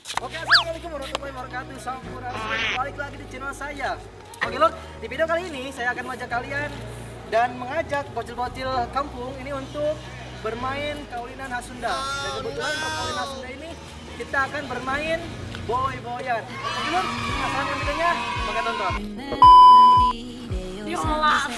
Oke, assalamualaikum warahmatullahi wabarakatuh. Sampurasun. Balik lagi di channel saya. Oke Lord, di video kali ini saya akan mengajak kalian dan mengajak bocil-bocil kampung ini untuk bermain kaulinan khas Sunda. Dan kebetulan untuk kaulinan khas Sunda ini kita akan bermain boy-boyan. Oke Lord, penasaran videonya? Maka tonton.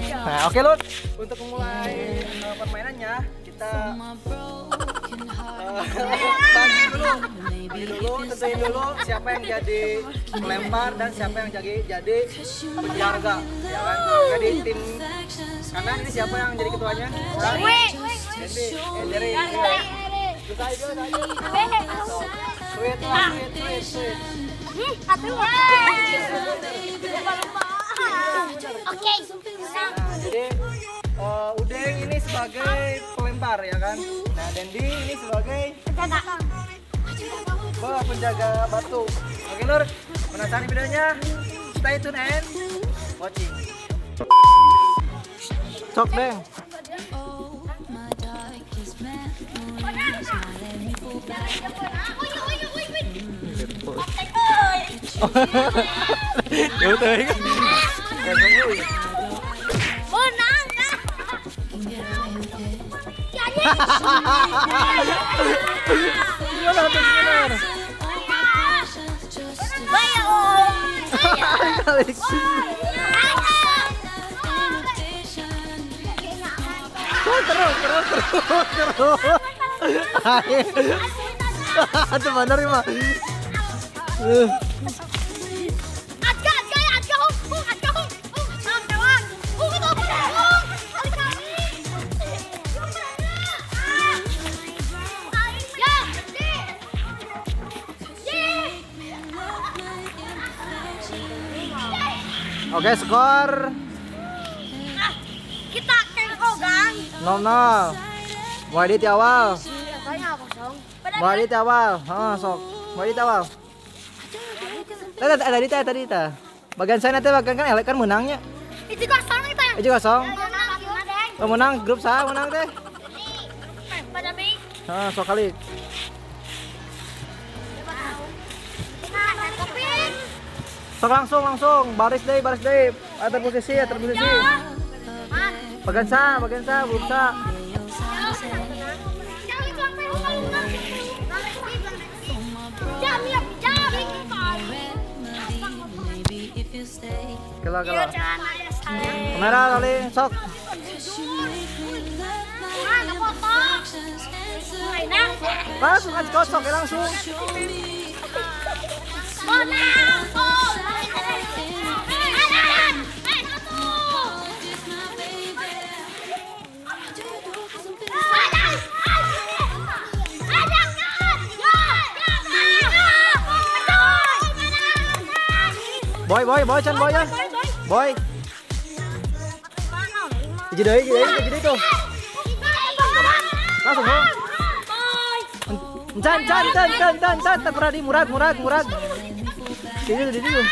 Nah, oke Lord, untuk memulai permainannya kita tentuin dulu siapa yang jadi pelempar dan siapa yang jadi penjaga, ya kan? Jadi tim kanan ini siapa yang jadi ketuanya? Dari Oke. Jadi Udeng ini sebagai pelempar, ya kan? Nah, Dendi ini sebagai penjaga batu. Oke Lur, penasaran videonya? Stay tune and watching. Sok Deng. Ya udah ya. Menang. Itu benar ya, Mak. Oke, skor Kita KO, Gang. 0-0. Mulai di awal. Biasanya kosong. Mulai di awal. Sok. Mulai di awal. Tadi. Bagian saya nanti bagian kan elek kan menangnya. Itu kosong nih, Bang. Itu kosong. Menang grup saya menang teh. Pada Mi. Sok kali. Sok langsung. Baris deh. Atur posisi. Bagian saya belum sa. Kela. Kamera kali, sok. Langsung aja kosong, langsung. Boy, Chan boy ya. Boy. Jadi tuh. Langsung dong. Chan, terperadi murag. Di dulu.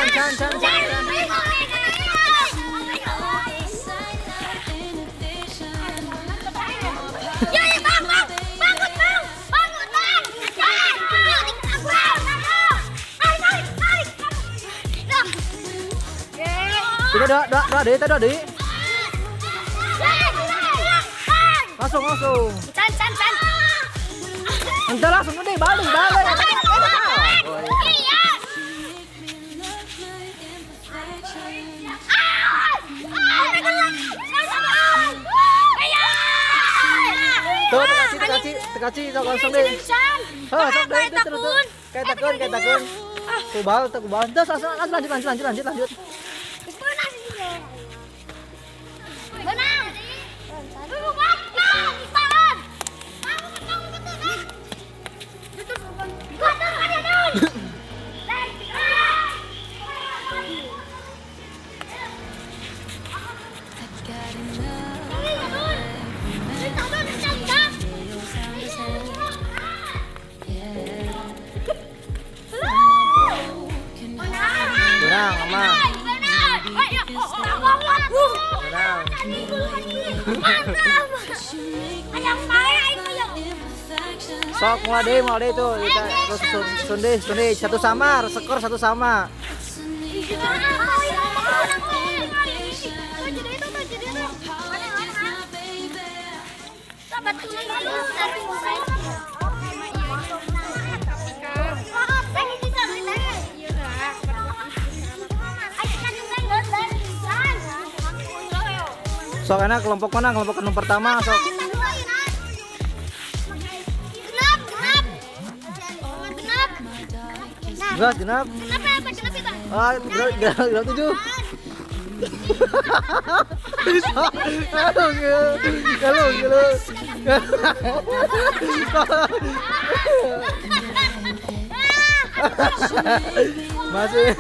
Chan. Doa deh. Langsung. Chan. Entar langsung deh, balik. Tuh, tekasi, sok langsung deh. Sok deh, terus. Kayak takun. Kubal. Terus lanjut. Menang. menang, aman. Menang. Sok mulai deh tuh. Terus Sunday satu sama, skor satu sama. Sok enak kelompok mana? Kelompok nomor pertama sok. Genap. Ah, genap 7. Kalau. Masih.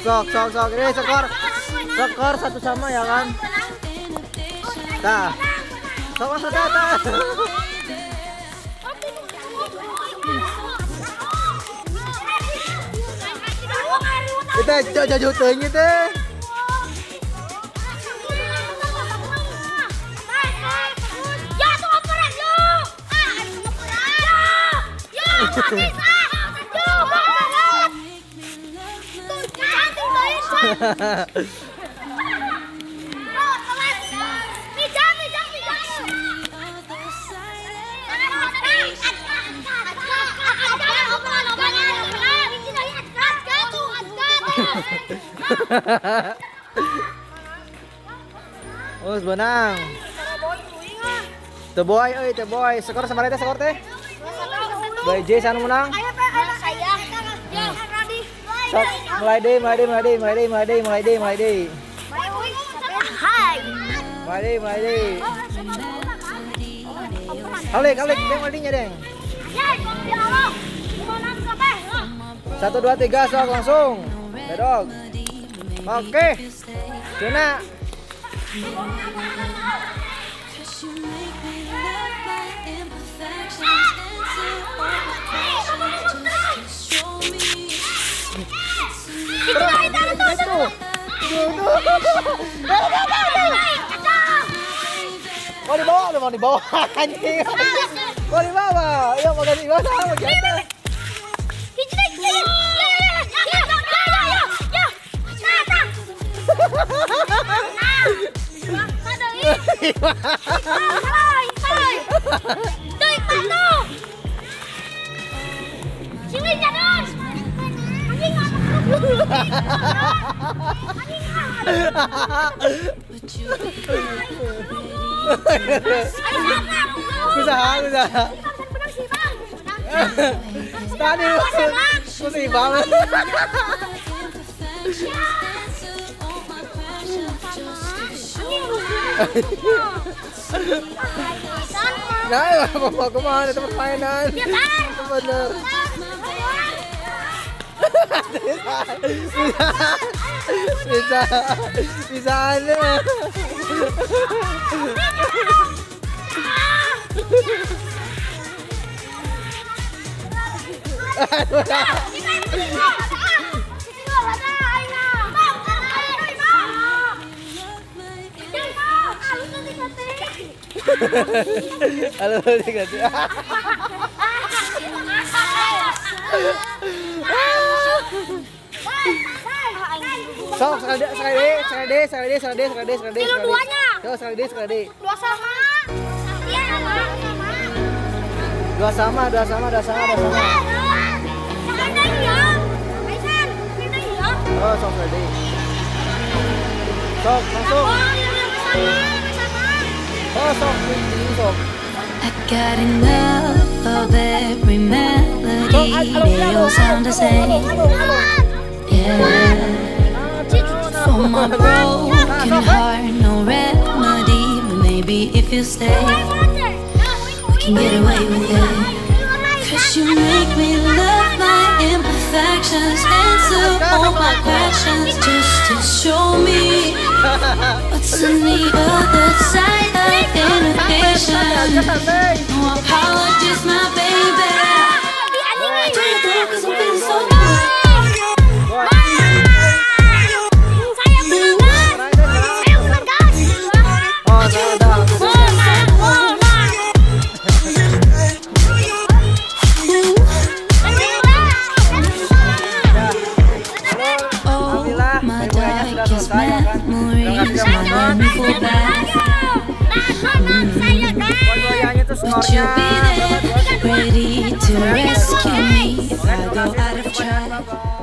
Sok. Ini skor satu sama ya kan? Dah. Sok masuk dah. Kita jauh teuing teh. Oh, benang. Teu boy. Skor sama teh skor teh. Boy J sana menang. Sok, mulai deh. Mulai deh. Alik, deng mulainya deng. 1 2 3 sok langsung. Bedog. Oke. Cuna. Mau dibawa anjing. Mau dibawa. Ayo mau dibawa sama kita. Usaha. Tadi pusing banget. Nah, mau kemana tempat mainan? Bener. Bisa aneh. Halo, diganti. Sok sekali. Tuh, sekali. Dua sama. Oh, sok sekali. Sok, langsung. Oh, sok. I got enough of every melody. They all sound the same. Yeah. For my broken heart, no remedy. But maybe if you stay, we can get away with it. 'Cause you make me love my imperfections, answer all my questions, just to show me what's on the other side of inhibition. No apologies, my baby. Won't you be there, ready to rescue me if I go out of track?